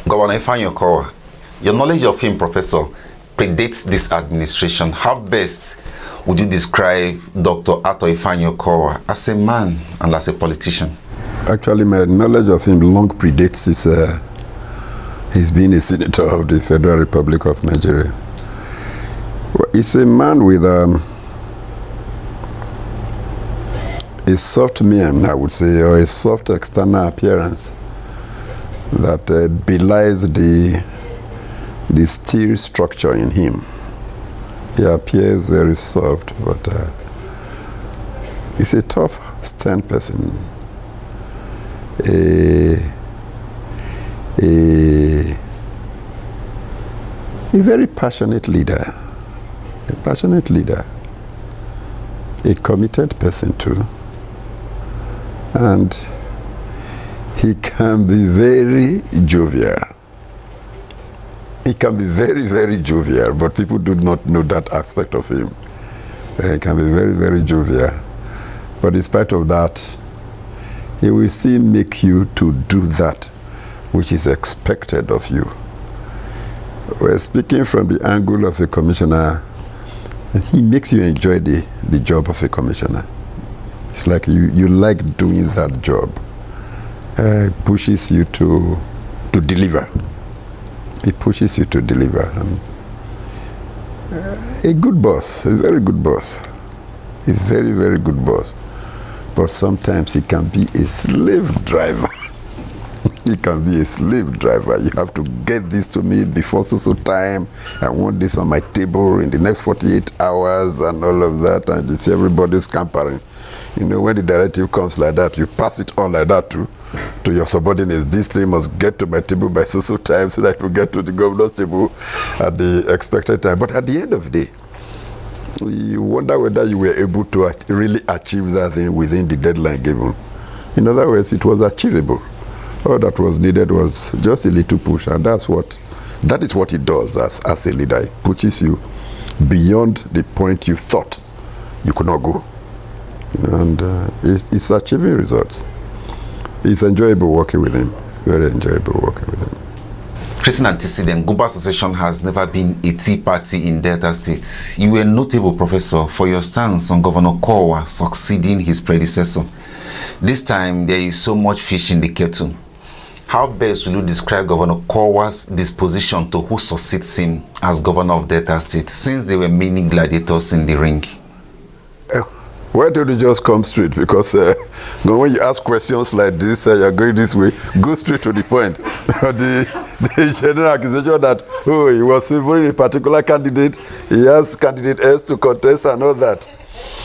Governor Ifeanyi Okowa, your knowledge of him, Professor, predates this administration. How best would you describe Dr. Ato Ifeanyi Okowa as a man and as a politician? Actually, my knowledge of him long predates he's been a senator of the Federal Republic of Nigeria. Well, he's a man with a soft mien, I would say, or a soft external appearance that belies the steel structure in him. He appears very soft, but he's a tough, stern person. A very passionate leader. A committed person too. And he can be very jovial. He can be very, very jovial, but people do not know that aspect of him. He can be very, very jovial. But in spite of that, he will still make you to do that which is expected of you. We're speaking from the angle of a commissioner. He makes you enjoy the job of a commissioner. It's like you like doing that job. Pushes you to deliver. It pushes you to deliver. A good boss, a very good boss. A very, very good boss. But sometimes he can be a slave driver. He can be a slave driver. You have to get this to me before so time. I want this on my table in the next 48 hours and all of that. And you see everybody scampering. You know, when the directive comes like that, you pass it on like that to your subordinates. This thing must get to my table by so time so that it will get to the governor's table at the expected time. But at the end of the day, you wonder whether you were able to really achieve that thing within the deadline given. In other words, it was achievable. All that was needed was just a little push, and that is what it does as a leader. It pushes you beyond the point you thought you could not go. And it's achieving results. It's enjoyable working with him. Very enjoyable working with him. Recent antecedent, Guba Association has never been a tea party in Delta State. You were notable, Professor, for your stance on Governor Okowa succeeding his predecessor. This time, there is so much fish in the kettle. How best will you describe Governor Okowa's disposition to who succeeds him as governor of Delta State, since there were many gladiators in the ring? Why don't you just come straight? Because when you ask questions like this, you're going this way, go straight to the point. the general accusation that, oh, he was favoring a particular candidate, he has candidate S to contest and all that.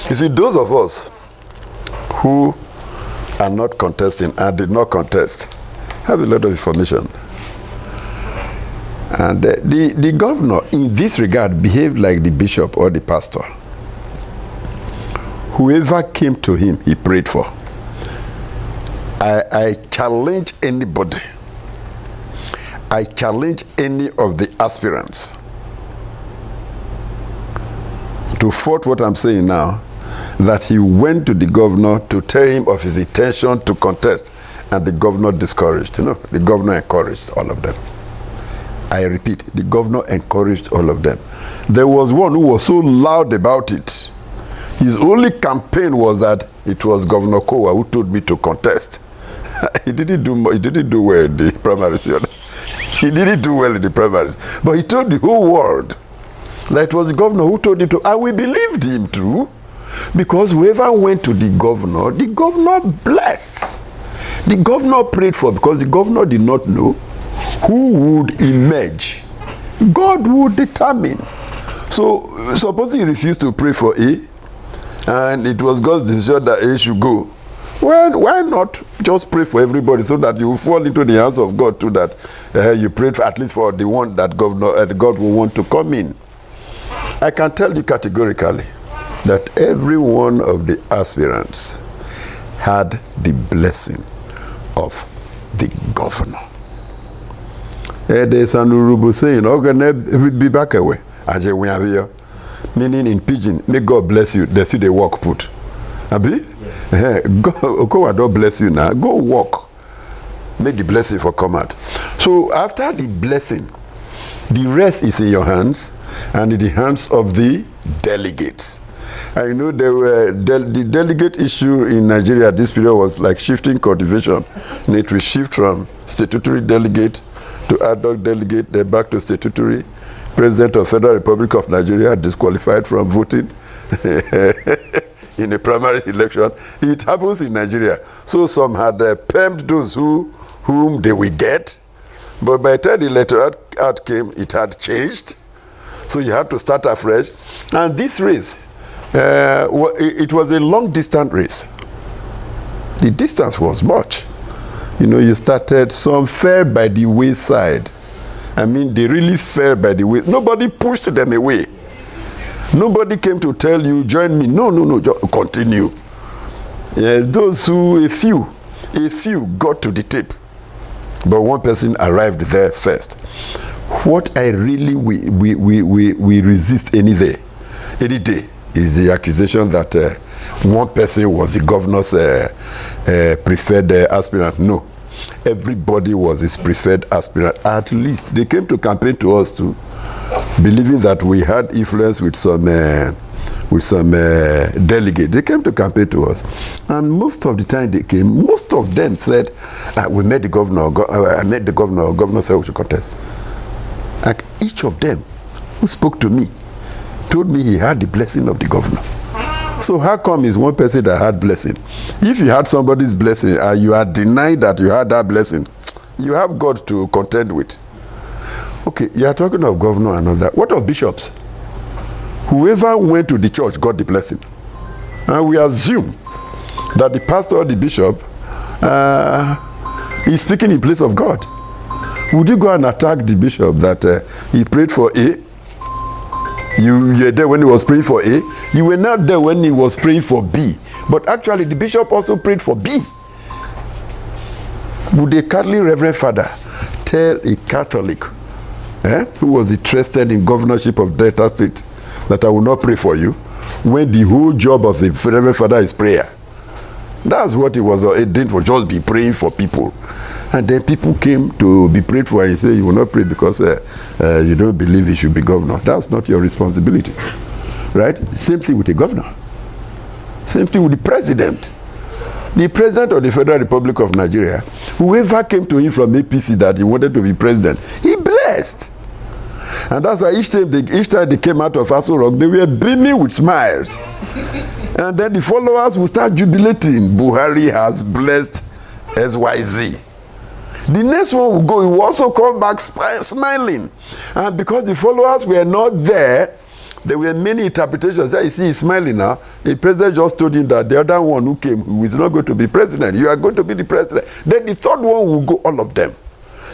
You see, those of us who are not contesting and did not contest have a lot of information. And the governor, in this regard, behaved like the bishop or the pastor. Whoever came to him, he prayed for. I challenge anybody. I challenge any of the aspirants to fault what I'm saying now, that he went to the governor to tell him of his intention to contest, and the governor discouraged. You know, the governor encouraged all of them. I repeat, the governor encouraged all of them. There was one who was so loud about it. His only campaign was that it was Governor Okowa who told me to contest. He didn't do well in the primaries. He didn't do well in the primaries. But he told the whole world that it was the governor who told him to, and we believed him too. Because whoever went to the governor blessed. The governor prayed for, because the governor did not know who would emerge. God would determine. So suppose he refused to pray for A, and it was God's decision that A should go. Well, why not just pray for everybody so that you will fall into the hands of God too, that you prayed for, at least for the one that God will want to come in. I can tell you categorically that every one of the aspirants had the blessing of the governor. There's an Urubu saying, be back away. Meaning in pidgin, may God bless you. They see the work put. Abi? Yes. God bless you now. Go walk. make the blessing for come out. So after the blessing, the rest is in your hands and in the hands of the delegates. And you know, there were the delegate issue in Nigeria at this period was like shifting cultivation. And it will shift from statutory delegate to ad hoc delegate, then back to statutory. President of Federal Republic of Nigeria disqualified from voting in a primary election. It happens in Nigeria. So some had permed those whom they will get. But by the time the electoral out came, it had changed. So you had to start afresh. And this race, it was a long-distance race. The distance was much. You know, you started, some fell by the wayside. I mean, they really fell by the way. Nobody pushed them away. Nobody came to tell you, join me. No, just continue. Those who, a few got to the tip. But one person arrived there first. What I really, we resist any day is the accusation that one person was the governor's preferred aspirant. No. Everybody was his preferred aspirant. At least they came to campaign to us too, believing that we had influence with some delegates. They came to campaign to us, and most of the time they came, most of them said, "We met the governor. I met the governor. Governor said we should contest." Like each of them who spoke to me told me he had the blessing of the governor. So how come is one person that had blessing? If you had somebody's blessing and you are denied that you had that blessing, you have God to contend with. Okay, you are talking of governor and all that. What of bishops? Whoever went to the church got the blessing. And we assume that the pastor or the bishop is speaking in place of God. Would you go and attack the bishop that he prayed for A? You were there when he was praying for A. You were not there when he was praying for B. But actually, the bishop also prayed for B. Would a Catholic Reverend Father tell a Catholic who was interested in governorship of Delta State that I will not pray for you, when the whole job of the Reverend Father is prayer? That's what he was ordained for, just be praying for people. And then people came to be prayed for, and you say you will not pray because you don't believe he should be governor. That's not your responsibility, right? Same thing with the governor. Same thing with the president. The president of the Federal Republic of Nigeria, whoever came to him from APC that he wanted to be president, he blessed. And that's why each time they came out of Aso Rock, they were beaming with smiles. And then the followers will start jubilating. Buhari has blessed XYZ. The next one will go, he will also come back smiling. And because the followers were not there, there were many interpretations. You see, he's smiling now. The president just told him that the other one who came, who is not going to be president, you are going to be the president. Then the third one will go, all of them.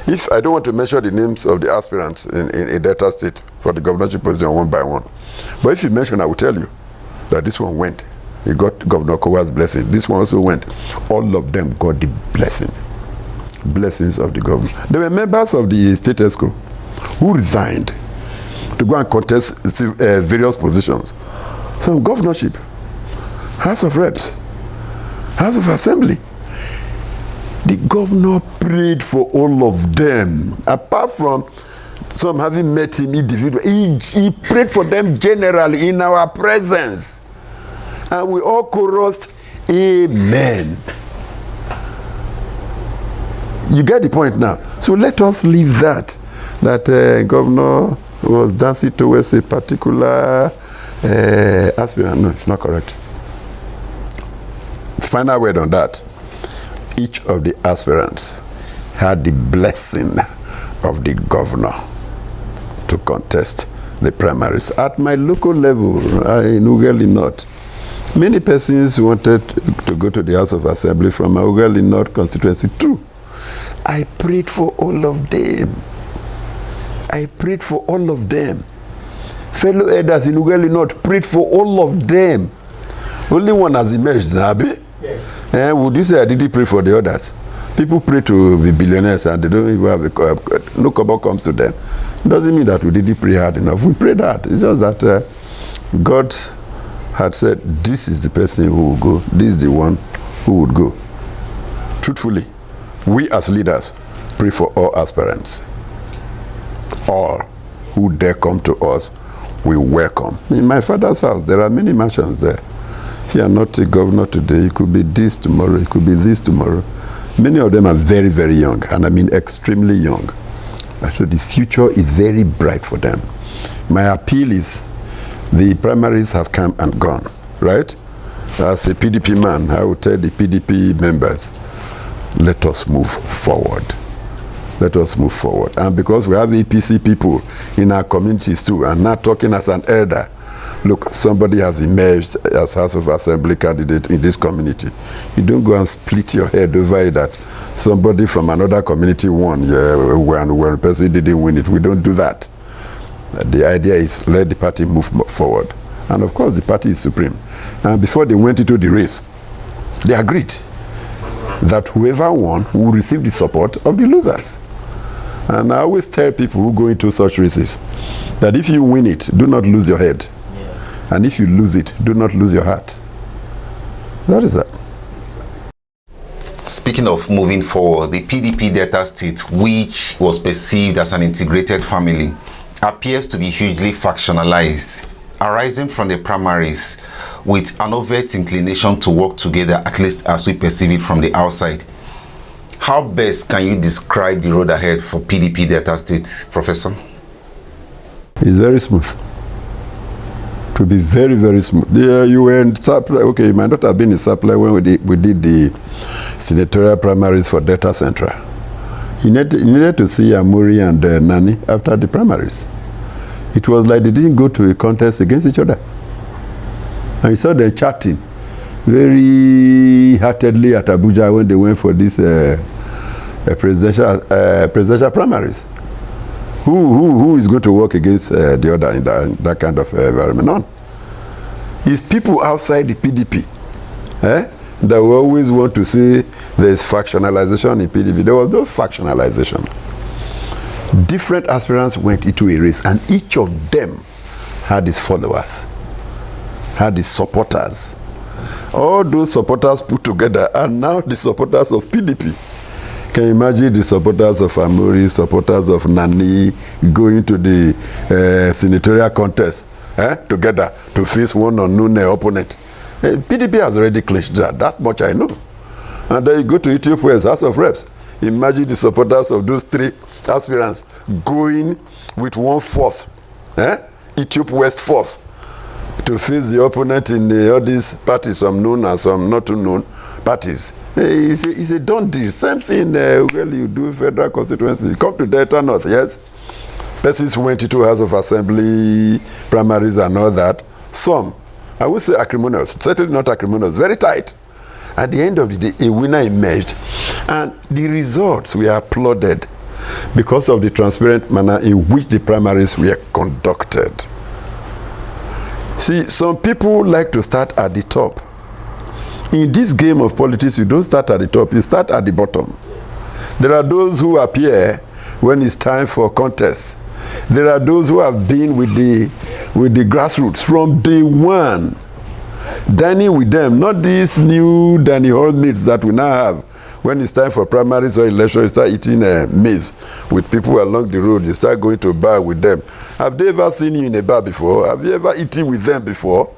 If I don't want to mention the names of the aspirants in Delta State for the governorship position one by one. But if you mention, I will tell you that this one went. He got Governor Kowa's blessing. This one also went. All of them got the blessing. Blessings of the government. There were members of the state ESCO who resigned to go and contest various positions. Some governorship, House of Reps, House of Assembly. The governor prayed for all of them. Apart from some having met him individually, he prayed for them generally in our presence. And we all chorused, Amen. You get the point now. So let us leave that governor was dancing towards a particular aspirant. No, it's not correct. Final word on that. Each of the aspirants had the blessing of the governor to contest the primaries. At my local level, in Ughelli North, many persons wanted to go to the House of Assembly from my Ughelli North constituency too. I prayed for all of them. I prayed for all of them. Fellow elders in Ughelli North prayed for all of them. Only one has emerged, Nabi. Yes. Would you say I didn't pray for the others? People pray to be billionaires and they don't even have no kobo comes to them. It doesn't mean that we didn't pray hard enough. We prayed hard. It's just that God had said, this is the person who will go. This is the one who would go. Truthfully, We as leaders pray for all aspirants. All who dare come to us, we welcome. In my father's house, there are many mansions there. If you are not a governor today, it could be this tomorrow, it could be this tomorrow. Many of them are very, very young, and I mean extremely young. So the future is very bright for them. My appeal is, the primaries have come and gone, right? As a PDP man, I would tell the PDP members, let us move forward. Let us move forward. And because we have APC people in our communities too, and not talking as an elder, look, somebody has emerged as House of Assembly candidate in this community. You don't go and split your head over it that somebody from another community won, when a person didn't win it. We don't do that. The idea is let the party move forward. And of course, the party is supreme. And before they went into the race, they agreed that whoever won will receive the support of the losers. And I always tell people who go into such races that if you win it, do not lose your head. And if you lose it, do not lose your heart. That is that. Speaking of moving forward, the PDP Delta State, which was perceived as an integrated family, appears to be hugely factionalized, arising from the primaries with an overt inclination to work together, at least as we perceive it from the outside. How best can you describe the road ahead for PDP Delta State, Professor? It's very smooth. To be very, very smooth. Yeah, you were in supply. Okay, you might not have been in supply when we did the senatorial primaries for Delta Central. You needed to see Amuri and Nani after the primaries. It was like they didn't go to a contest against each other. And you saw them chatting very heartedly at Abuja when they went for this presidential primaries. Who is going to work against the other in that kind of environment? None. It's people outside the PDP that we always want to say there is factionalization in PDP. There was no factionalization. Different aspirants went into a race, and each of them had his followers, had his supporters. All those supporters put together are now the supporters of PDP. Can you imagine the supporters of Amuri, supporters of Nani going to the senatorial contest together to face one unknown opponent? PDP has already clinched that. That much I know. And then you go to Ethiopia's House of Reps. Imagine the supporters of those three aspirants going with one force, Ethiopia West force, to face the opponent in all these parties, some known and some not too known parties. It's a done deal. Same thing when you do federal constituency. You come to Delta North, yes? Persons went into House of Assembly, primaries and all that. Some, I would say acrimonious, certainly not acrimonious, very tight. At the end of the day, a winner emerged. And the results were applauded because of the transparent manner in which the primaries were conducted. See, some people like to start at the top. In this game of politics, you don't start at the top, you start at the bottom. There are those who appear when it's time for contests. There are those who have been with the grassroots from day one, dining with them, not these new dining hall meats that we now have. When it's time for primaries or election, you start eating maize with people along the road. You start going to a bar with them. Have they ever seen you in a bar before? Have you ever eaten with them before?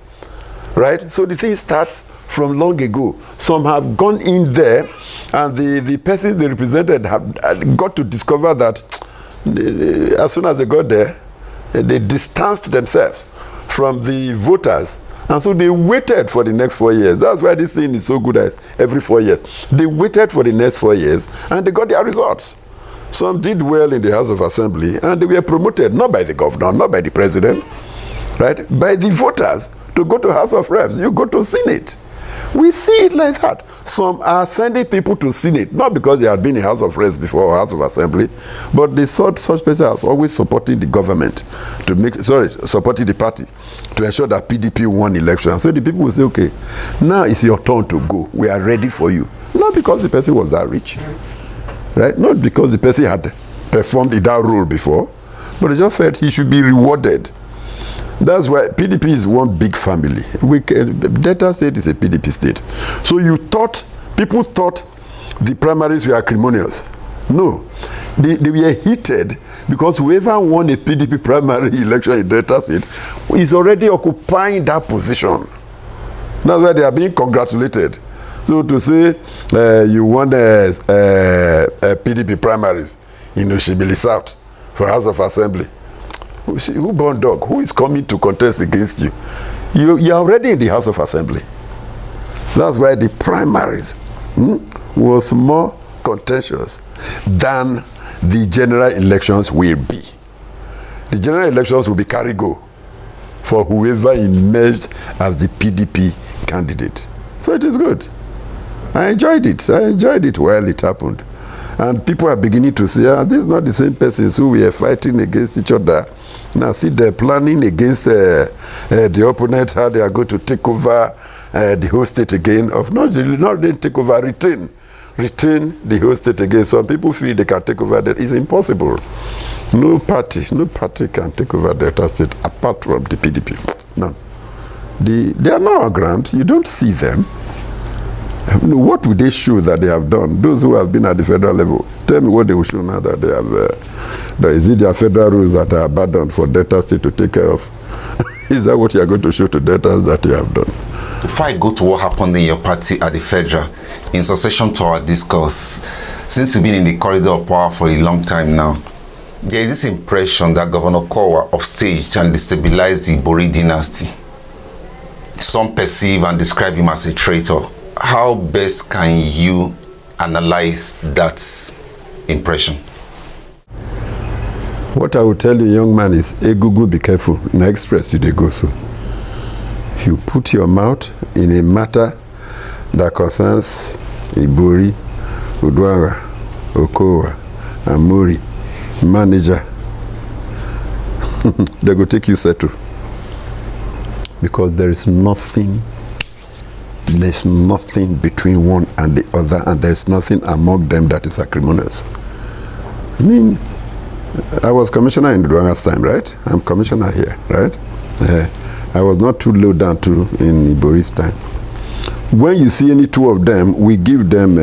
Right? So the thing starts from long ago. Some have gone in there, and the persons they represented have got to discover that as soon as they got there, they distanced themselves from the voters. And so they waited for the next 4 years. That's why this thing is so good as every 4 years. They waited for the next 4 years, and they got their results. Some did well in the House of Assembly, and they were promoted, not by the governor, not by the president, right? By the voters to go to House of Reps. You go to Senate. We see it like that. Some are sending people to Senate, not because they had been in House of Reps before or House of Assembly, but they saw such person as always supporting the government, supporting the party, to ensure that PDP won election. So the people will say, okay, now it's your turn to go. We are ready for you. Not because the person was that rich, right? Not because the person had performed in that role before, but they just felt he should be rewarded. That's why PDP is one big family. Delta State is a PDP state. So people thought the primaries were acrimonious. No, they were heated because whoever won a PDP primary election in Delta State is already occupying that position. That's why they are being congratulated. So to say you won a PDP primaries in Oshibili South for House of Assembly, who born dog? Who is coming to contest against you? You are already in the House of Assembly. That's why the primaries was more contentious than the general elections will be. The general elections will be carry-go for whoever emerged as the PDP candidate. So it is good. I enjoyed it. I enjoyed it while it happened. And people are beginning to say, this is not the same persons who we are fighting against each other. Now see, they're planning against the opponent, how they are going to take over the whole state again. Not take over, retain the whole state again. Some people feel they can take over that. It's impossible. No party can take over Delta State apart from the PDP. None. They are not grams. You don't see them. What would they show that they have done? Those who have been at the federal level, tell me what they will show now that they have. Is it their federal rules that are abandoned for Delta State to take care of? Is that what you are going to show to Delta that you have done? Before I go to what happened in your party at the federal, in succession to our discourse, since you've been in the corridor of power for a long time now, there is this impression that Governor Kowa upstaged and destabilized the Ibori dynasty. Some perceive and describe him as a traitor. How best can you analyze that impression? What I will tell you, young man, is, Egugu, be careful. In express, you dey go so. If you put your mouth in a matter that concerns Ibori, Udwara, Okowa, Amuri, manager, they go take you settle. Because there's nothing between one and the other, and there's nothing among them that is acrimonious. I mean, I was commissioner in Udwanga's time, right? I'm commissioner here, right? I was not too low down too in Ibori's time. When you see any two of them, we give them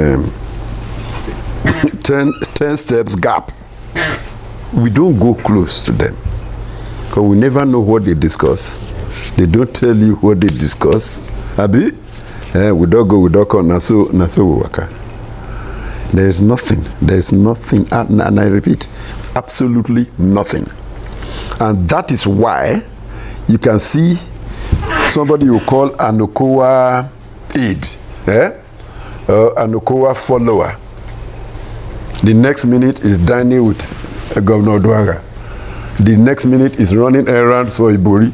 10 steps gap. We don't go close to them because we never know what they discuss. They don't tell you what they discuss. Abi, we don't go, we don't come. Naso we waka. There is nothing, and I repeat, absolutely nothing. And that is why you can see somebody you call an Okowa aide, an Okowa follower. The next minute is dining with Governor Odwanga. The next minute is running errands for Ibori.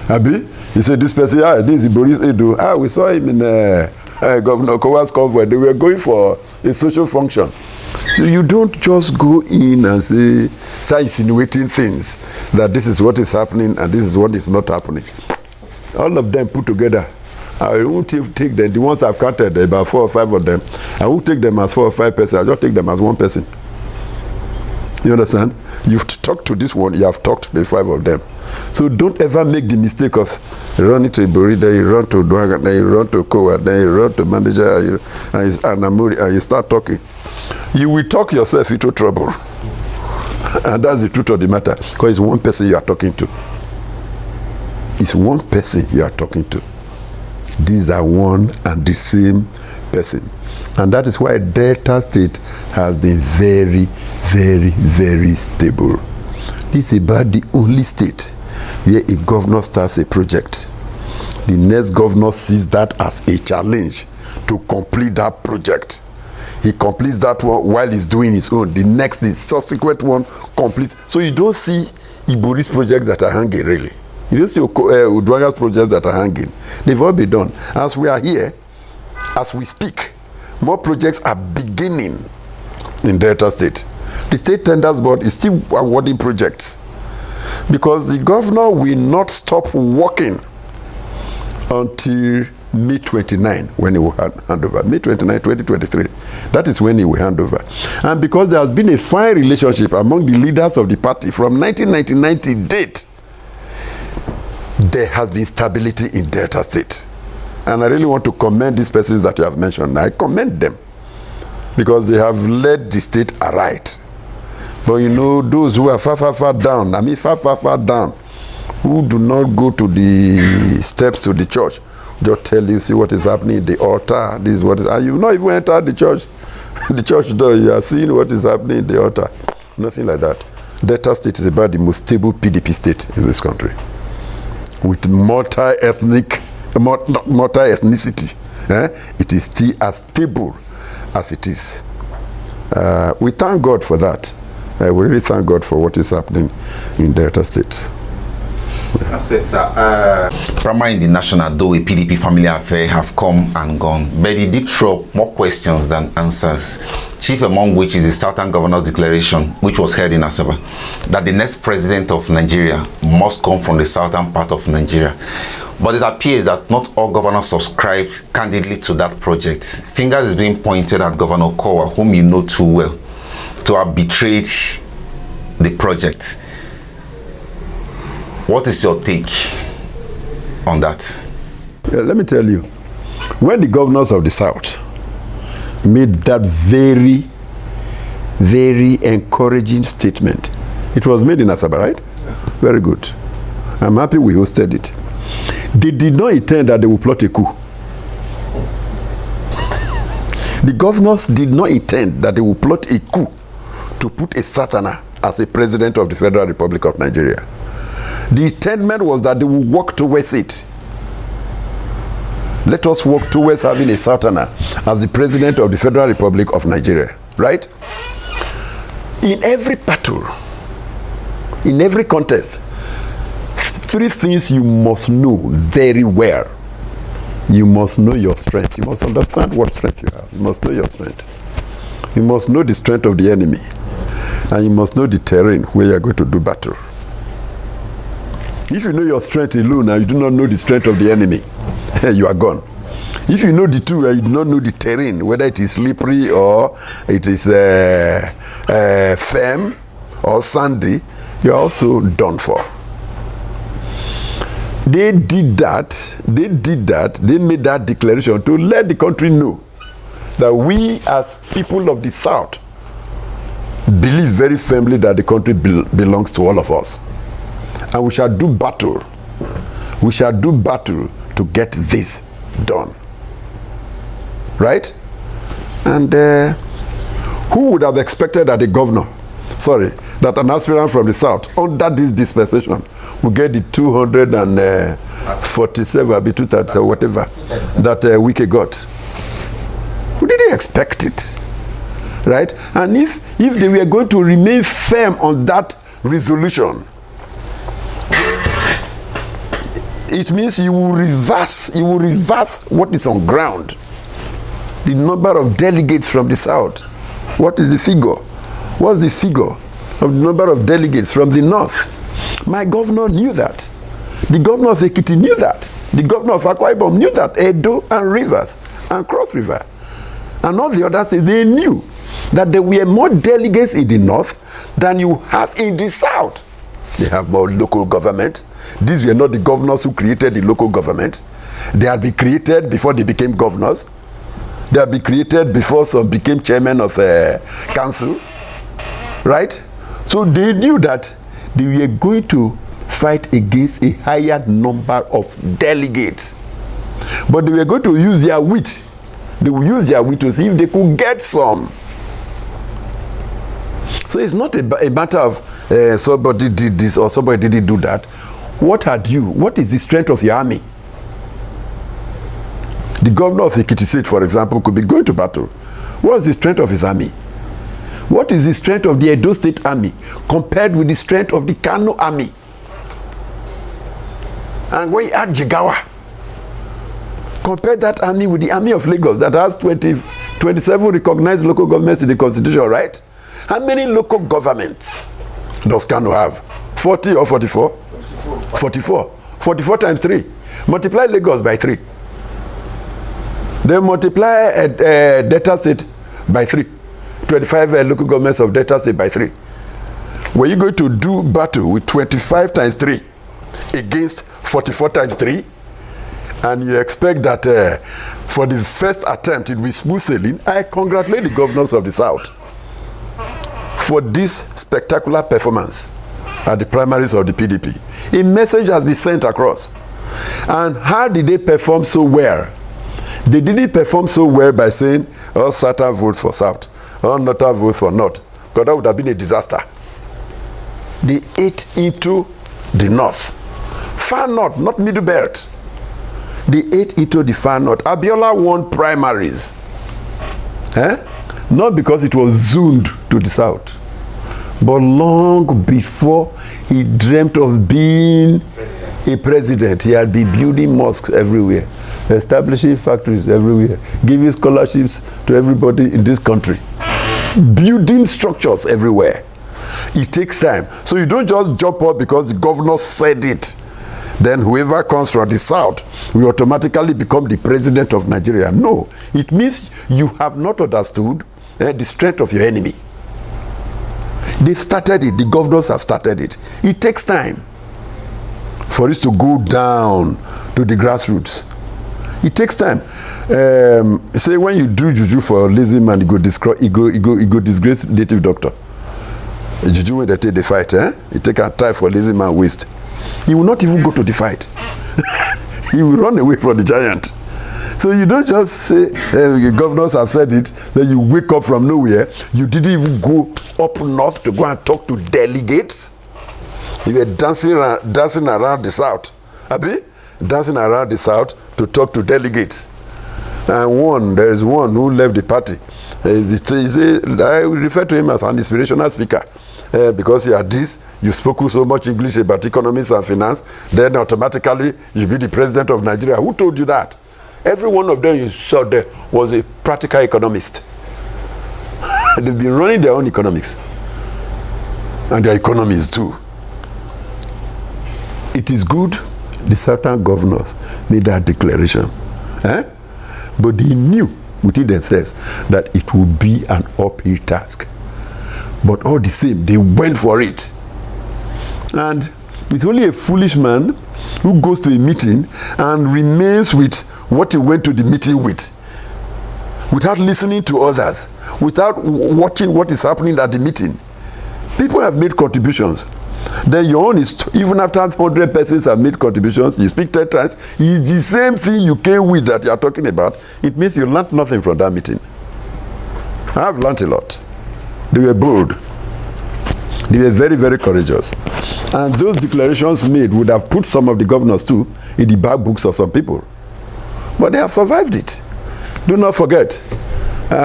Abi, he said, this person, this is Ibori's aide. We saw him in Governor Okowa's convoy. They were going for a social function. So you don't just go in and start insinuating things that this is what is happening and this is what is not happening. All of them put together. I won't take them, the ones I've counted, about 4 or 5 of them. I won't take them as 4 or 5 persons. I'll just take them as one person. You understand? You've talked to this one, you have talked to the 5 of them. So don't ever make the mistake of running to Ibori, then you run to Dwaga, then you run to Kowa, then you run to manager, and Amuri, and you start talking. You will talk yourself into trouble. And that's the truth of the matter. Because it's one person you are talking to. It's one person you are talking to. These are one and the same person. And that is why Delta State has been very, very, very stable. This is about the only state where a governor starts a project. The next governor sees that as a challenge to complete that project. He completes that one while he's doing his own. The subsequent one completes. So you don't see Ibori's projects that are hanging, really. You don't see Udwanga's projects that are hanging. They've all been done. As we are here, as we speak, more projects are beginning in Delta State. The State Tenders Board is still awarding projects because the governor will not stop working until May 29 when he will hand over. May 29, 2023. That is when he will hand over. And because there has been a fine relationship among the leaders of the party from 1999 to date, there has been stability in Delta State. And I really want to commend these persons that you have mentioned. I commend them. because they have led the state aright. But you know, those who are far, far, far down, I mean far, far, far down, who do not go to the steps to the church, just tell you, see what is happening in the altar, this is what is, and you've not even entered the church door, you are seeing what is happening in the altar. Nothing like that. Delta State is about the most stable PDP state in this country, with multi-ethnicity. It is still as stable as it is. We thank God for that. We really thank God for what is happening in Delta State. That's it, sir. Primary in the national, though a PDP family affair, have come and gone, but it did throw up more questions than answers. Chief among which is the Southern Governor's Declaration, which was held in Asaba, that the next president of Nigeria must come from the southern part of Nigeria. But it appears that not all governors subscribed candidly to that project. Fingers is being pointed at Governor Kowa, whom you know too well, to have betrayed the project. What is your take on that? Let me tell you, when the governors of the South made that very, very encouraging statement, it was made in Asaba, right? Very good. I'm happy we hosted it. They did not intend that they would plot a coup. The governors did not intend that they would plot a coup to put a Satana as a president of the Federal Republic of Nigeria. The intent was that they would work towards it. Let us work towards having a Satana as the president of the Federal Republic of Nigeria, right? In every battle, in every contest, three things you must know very well. You must know your strength. You must understand what strength you have. You must know your strength. You must know the strength of the enemy. And you must know the terrain where you are going to do battle. If you know your strength alone and you do not know the strength of the enemy, you are gone. If you know the two and you do not know the terrain, whether it is slippery or it is firm or sandy, you are also done for. They did that. They made that declaration to let the country know that we as people of the South believe very firmly that the country belongs to all of us. And we shall do battle. We shall do battle to get this done. Right? And who would have expected that that an aspirant from the South, under this dispensation, will get the 247, 237, whatever, that Wike got? We didn't expect it. Right? And if they were going to remain firm on that resolution, it means you will reverse what is on ground. The number of delegates from the South. What is the figure? What's the figure of the number of delegates from the North? My governor knew that. The governor of Ekiti knew that. The governor of Akwa Ibom knew that. Edo and Rivers and Cross River and all the others, they knew that there were more delegates in the North than you have in the South. They have more local government. These were not the governors who created the local government. They had been created before they became governors. They had been created before some became chairman of council. Right? So they knew that they were going to fight against a higher number of delegates. But they were going to use their wit. They will use their wit to see if they could get some. So it's not a matter of somebody did this or somebody didn't do that. What is the strength of your army? The governor of Ekiti State, for example, could be going to battle. What's the strength of his army? What is the strength of the Edo State Army compared with the strength of the Kano Army? And when you add Jigawa, compare that army with the army of Lagos that has 27 recognized local governments in the constitution, right? How many local governments does Kano have? 40 or 44? 44. 44 times 3. Multiply Lagos by 3. Then multiply Delta State by 3. 25 local governments of Delta State by 3. Were you going to do battle with 25 times 3 against 44 times 3? and you expect that for the first attempt it will be smooth sailing, I congratulate the governors of the South for this spectacular performance at the primaries of the PDP. A message has been sent across. And how did they perform so well? They didn't perform so well by saying, all Southern votes for South, all Northern votes for North, because that would have been a disaster. They ate into the North. Far North, not Middle Belt. They ate into the far North. Abiola won primaries. Not because it was zoomed to the South, but long before he dreamt of being a president, he had been building mosques everywhere, establishing factories everywhere, giving scholarships to everybody in this country, building structures everywhere. It takes time. So you don't just jump up because the governor said it. Then whoever comes from the South will automatically become the president of Nigeria. No, it means you have not understood the strength of your enemy. They've started it. The governors have started it. It takes time for it to go down to the grassroots. It takes time. Say when you do juju for a lazy man, you go disgrace native doctor. Juju when they take the fight, you take a time for lazy man waste. He will not even go to the fight. He will run away from the giant. So you don't just say, the governors have said it, then you wake up from nowhere. You didn't even go up north to go and talk to delegates. You were dancing around the South. Abi? Dancing around the South to talk to delegates. And there is one who left the party. I refer to him as an inspirational speaker. Because you had this, you spoke so much English about economics and finance, then automatically you be the president of Nigeria. Who told you that? Every one of them you saw there was a practical economist. They've been running their own economics. And their economies too. It is good the Southern governors made that declaration. But they knew within themselves that it would be an uphill task. But all the same, they went for it. And it's only a foolish man who goes to a meeting and remains with what he went to the meeting with, without listening to others, without watching what is happening at the meeting. People have made contributions. Then your own is, even after 100 persons have made contributions, you speak 10 times, it's the same thing you came with that you are talking about. It means you learned nothing from that meeting. I have learned a lot. They were bold. They were very, very courageous. And those declarations made would have put some of the governors too in the back books of some people. But they have survived it. Do not forget,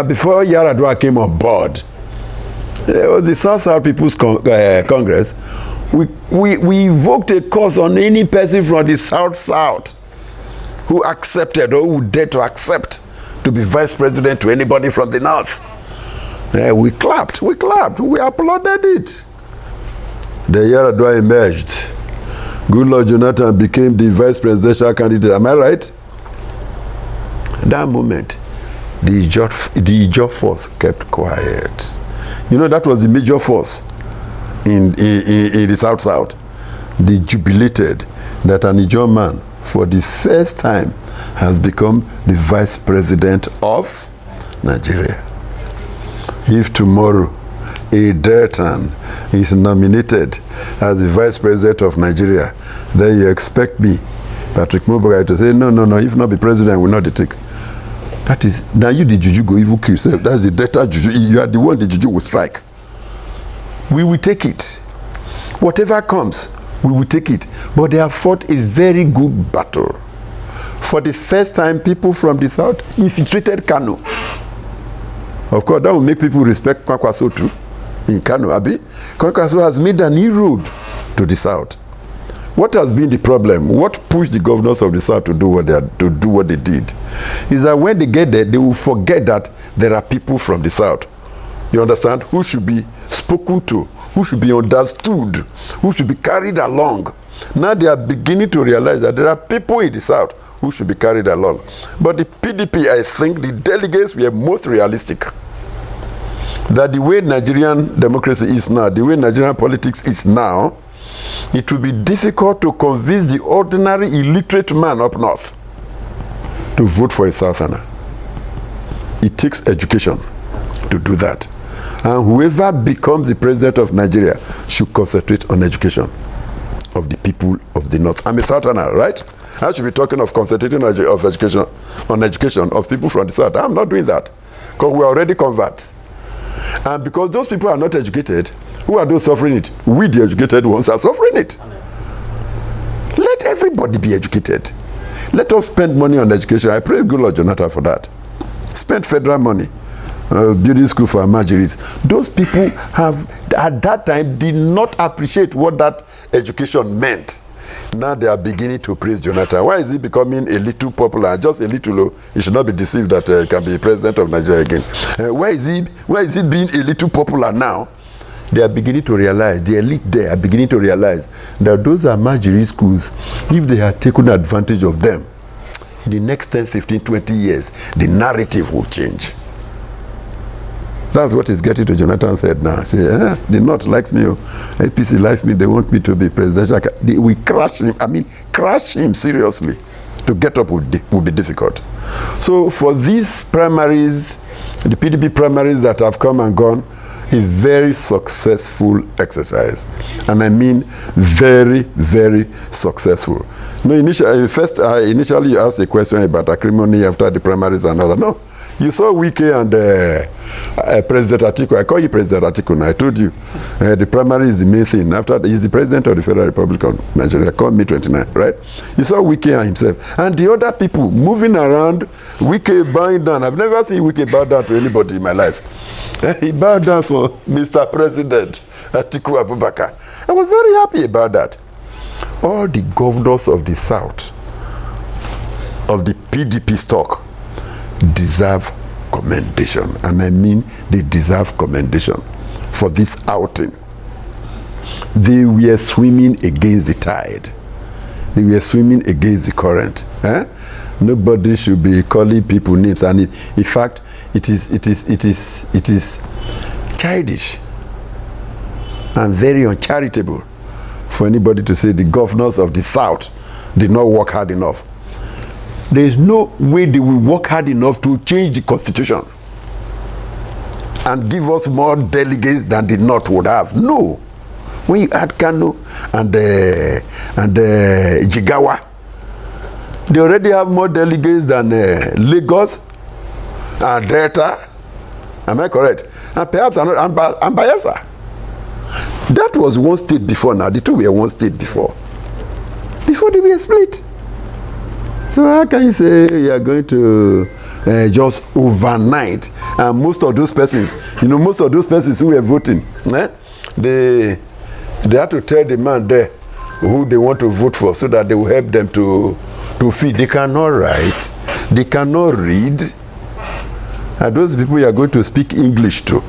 before Yaradua came on board, there was the South People's Congress. We invoked a curse on any person from the South who accepted or who dared to accept to be vice president to anybody from the North. We clapped, we applauded it. The Yaradua emerged. Goodluck Jonathan became the vice presidential candidate. Am I right? That moment, the Ijaw force kept quiet. You know, that was the major force in the South. They jubilated that an Ijaw man, for the first time, has become the vice president of Nigeria. If tomorrow a Deltan is nominated as the vice president of Nigeria, then you expect me, Patrick Muoboghare, to say, no, if not be president, we'll not take. That is, now you the juju go evil kill yourself. That's the Delta juju. You are the one the juju will strike. We will take it. Whatever comes, we will take it. But they have fought a very good battle. For the first time, people from the South infiltrated Kano. Of course, that will make people respect Kwankwaso too. In Kano, Abi, Kwankwaso has made an inroad to the South. What has been the problem? What pushed the governors of the South to do what they did? Is that when they get there, they will forget that there are people from the South. You understand? Who should be spoken to, who should be understood, who should be carried along. Now they are beginning to realize that there are people in the South who should be carried along. But the PDP, I think the delegates were most realistic. That the way Nigerian democracy is now, the way Nigerian politics is now, it will be difficult to convince the ordinary illiterate man up north to vote for a Southerner. It takes education to do that. And whoever becomes the president of Nigeria should concentrate on education of the people of the North. I'm a Southerner, right? I should be talking of concentrating on education of people from the South. I'm not doing that because we're already converts. And because those people are not educated, who are those suffering it? We, the educated ones, are suffering it. Let everybody be educated. Let us spend money on education. I praise good Lord Jonathan for that. Spend federal money. Building school for marginaries. Those people have, at that time, did not appreciate what that education meant. Now they are beginning to praise Jonathan. Why is he becoming a little popular? Just a little low. He should not be deceived that he can be president of Nigeria again. Why is he being a little popular now? They are beginning to realize, the elite there are beginning to realize that those are marginary schools. If they had taken advantage of them, in the next 10, 15, 20 years, the narrative will change. That's what is getting to Jonathan's head now. Say, the North likes me, APC likes me, they want me to be presidential. We crush him, crush him seriously. To get up would be difficult. So for these primaries, the PDP primaries that have come and gone, a very successful exercise. And I mean very, very successful. No, initially you asked a question about acrimony after the primaries and all that. No, you saw Wike and President Atiku. I call you President Atiku now. I told you the primary is the main thing. After he's the president of the Federal Republic of Nigeria. Called me 29, right? You saw Wike and himself. And the other people moving around, Wike bowing down. I've never seen Wike bow down to anybody in my life. He bowed down for Mr. President Atiku Abubakar. I was very happy about that. All the governors of the South, of the PDP stock, deserve commendation. And I mean they deserve commendation for this outing. They were swimming against the tide. They were swimming against the current. Nobody should be calling people names. And in fact, it is childish and very uncharitable for anybody to say the governors of the South did not work hard enough. There is no way they will work hard enough to change the Constitution and give us more delegates than the North would have. No. When you add Kano and Jigawa, they already have more delegates than Lagos and Delta. Am I correct? And perhaps and Bayelsa. That was one state before now. The two were one state before. Before they were split. So how can you say you are going to just overnight? And most of those persons, most of those persons who were voting, they had to tell the man there who they want to vote for so that they will help them to feed. They cannot write. They cannot read. And those people you are going to speak English to,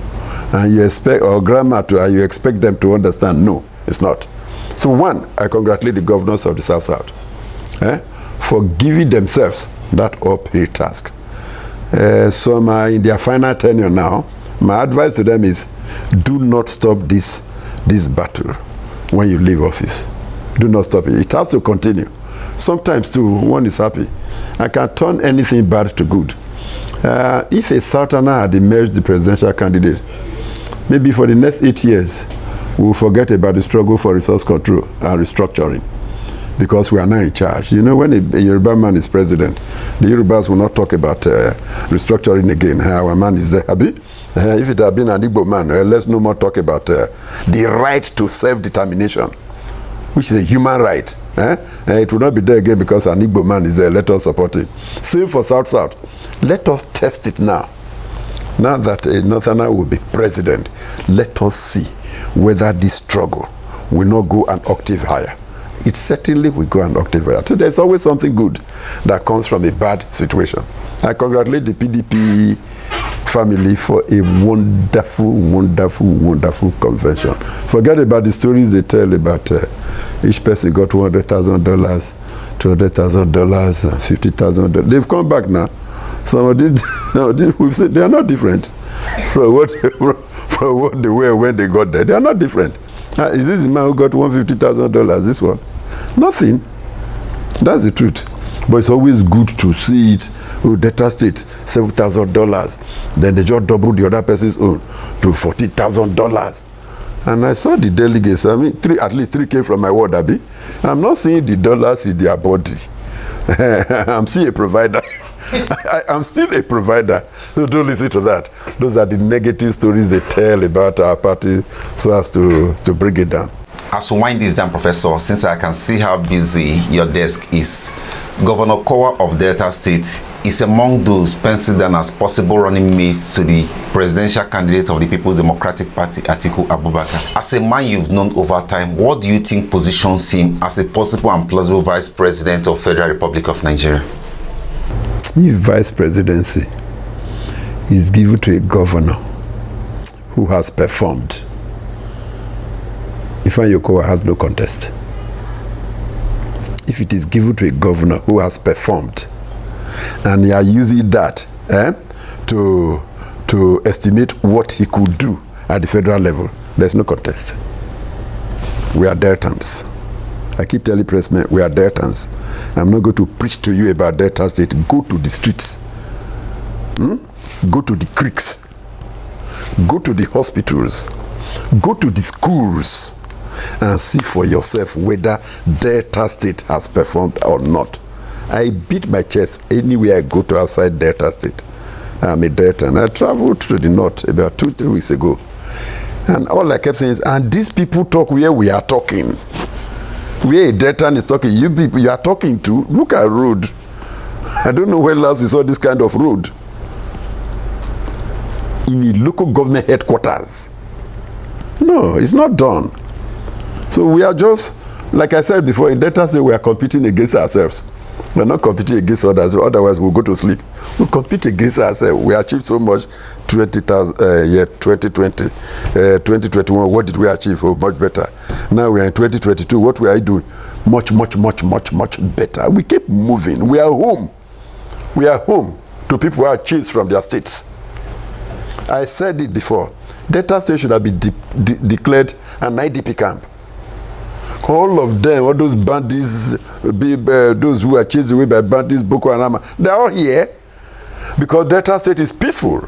and you expect, or grammar to, and you expect them to understand. No, it's not. So one, I congratulate the governors of the South for giving themselves that uphill task. Some are in their final tenure now. My advice to them is, do not stop this battle when you leave office. Do not stop it. It has to continue. Sometimes too, one is happy. I can turn anything bad to good. If a Southerner had emerged the presidential candidate, maybe for the next 8 years, we'll forget about the struggle for resource control and restructuring, because we are now in charge. When a Yoruba man is president, the Yorubas will not talk about restructuring again. Our man is there. If it had been an Igbo man, let's no more talk about the right to self-determination, which is a human right. It will not be there again because an Igbo man is there. Let us support it. Same for South. Let us test it now. Now that a Northerner will be president, let us see whether this struggle will not go an octave higher. It certainly will go an octave higher. So there's always something good that comes from a bad situation. I congratulate the PDP family for a wonderful, wonderful, wonderful convention. Forget about the stories they tell about each person got $100,000, $200,000, $50,000. They've come back now. Some of these, we've said they are not different from what they were when they got there. They are not different. Is this the man who got $150,000? This one? Nothing. That's the truth. But it's always good to see it. Oh, Delta State, $7,000. Then they just doubled the other person's own to $40,000. And I saw the delegates. I mean, at least three came from my ward, Abi. I'm not seeing the dollars in their body. I'm still a provider. I'm still a provider. So don't listen to that. Those are the negative stories they tell about our party so as to bring it down. As we wind this down, Professor, since I can see how busy your desk is, Governor Kowa of Delta State is among those penciled down as possible running mates to the presidential candidate of the People's Democratic Party, Atiku Abubakar. As a man you've known over time, what do you think positions him as a possible and plausible vice president of Federal Republic of Nigeria? If vice presidency is given to a governor who has performed, Ifeanyi Okowa has no contest. If it is given to a governor who has performed, and you are using that to estimate what he could do at the federal level, there's no contest. We are Deltans. I keep telling pressmen, we are Deltans. I'm not going to preach to you about Delta State. Go to the streets. Go to the creeks. Go to the hospitals. Go to the schools and see for yourself whether Delta State has performed or not. I beat my chest anywhere I go to outside Delta State. I'm a Delta, and I traveled to the north about 2-3 weeks ago. And all I kept saying is, and these people talk where we are talking. Where a Delta is talking, you people you are talking to, look at road. I don't know when last we saw this kind of road. In the local government headquarters. No, it's not done. So we are just, like I said before, in Delta State we are competing against ourselves. We're not competing against others, otherwise we'll go to sleep. We compete against ourselves. We achieved so much 2020, 2021, what did we achieve? Oh, much better. Now we are in 2022, what we are doing? Much better. We keep moving. We are home. We are home to people who are chased from their states. I said it before. Delta State should have been declared an IDP camp. All of them, all those bandits, those who are chased away by bandits, Boko Haram, they're all here because Delta State is peaceful.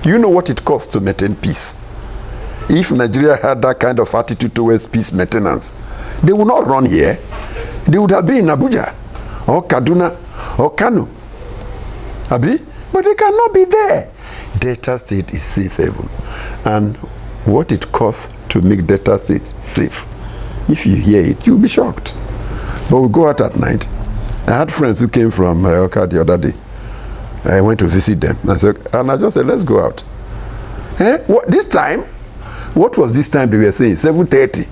You know what it costs to maintain peace. If Nigeria had that kind of attitude towards peace maintenance, they would not run here. They would have been in Abuja or Kaduna or Kano. Abi? But they cannot be there. Delta State is safe haven. And what it costs to make Delta State safe, if you hear it, you'll be shocked. But we go out at night. I had friends who came from Oka the other day. I went to visit them. And I just said, let's go out. What, this time? What was this time they were saying? 7:30.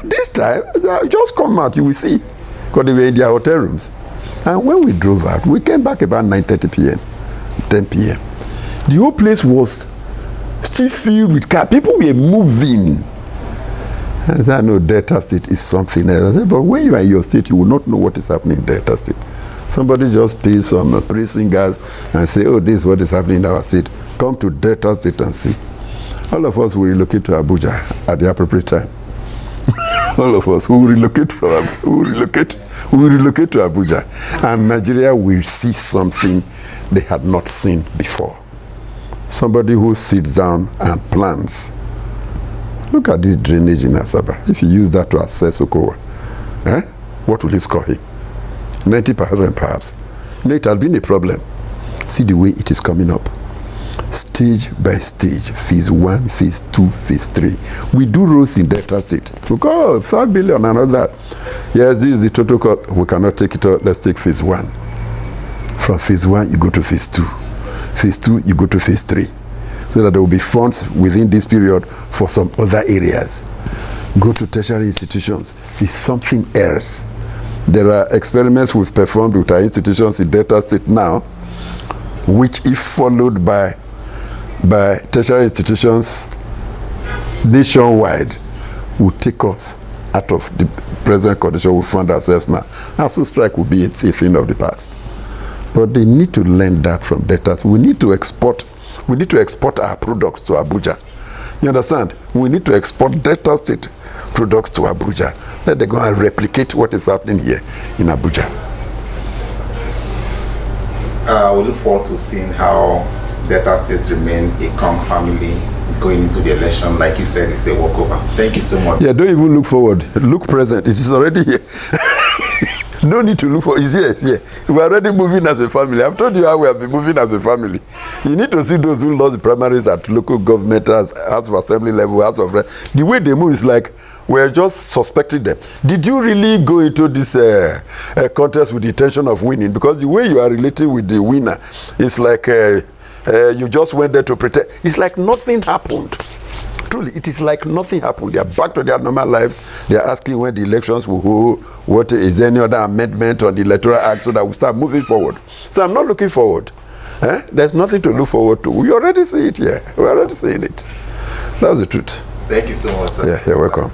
This time, I said, just come out, you will see. Because they were in their hotel rooms. And when we drove out, we came back about 9:30 p.m., 10 p.m. The whole place was still filled with cars. People were moving. And I said, no, Delta State is something else. I said, but when you are in your state, you will not know what is happening in Delta State. Somebody just pays some praise singers and say, oh, this is what is happening in our state. Come to Delta State and see. All of us will relocate to Abuja at the appropriate time. All of us who will relocate to Abuja. And Nigeria will see something they had not seen before. Somebody who sits down and plans. Look at this drainage in Asaba. If you use that to assess Okowa, what will you score him? 90% perhaps. You know, it has been a problem. See the way it is coming up. Stage by stage. Phase 1, phase 2, phase 3. We do roads in Delta State. We go, 5 billion and all that. Yes, this is the total cost. We cannot take it all. Let's take phase 1. From phase 1, you go to phase 2. Phase 2, you go to phase 3. So that there will be funds within this period for some other areas. Go to tertiary institutions. It's something else. There are experiments we've performed with our institutions in Delta State now, which if followed by tertiary institutions nationwide, will take us out of the present condition we find ourselves now. ASU strike will be a thing of the past. But they need to learn that from Delta State. We need to export our products to Abuja. You understand? We need to export Delta State products to Abuja. Let them go and replicate what is happening here in Abuja. we look forward to seeing how Delta State remain a calm family going into the election. Like you said, it's a walkover. Thank you so much. Yeah, don't even look forward. Look present. It is already here. No need to look for. It's here. It's here. We're already moving as a family. I've told you how we have been moving as a family. You need to see those who lost the primaries at local government, House of Assembly level, House of Reps. The way they move is like we're just suspecting them. Did you really go into this contest with the intention of winning? Because the way you are relating with the winner is like you just went there to pretend. It's like nothing happened. Truly, it is like nothing happened. They are back to their normal lives. They are asking when the elections will hold, what is any other amendment on the Electoral Act so that we start moving forward. So I'm not looking forward. There's nothing to look forward to. We already see it here. We're already seeing it. That's the truth. Thank you so much, sir. Yeah, you're welcome.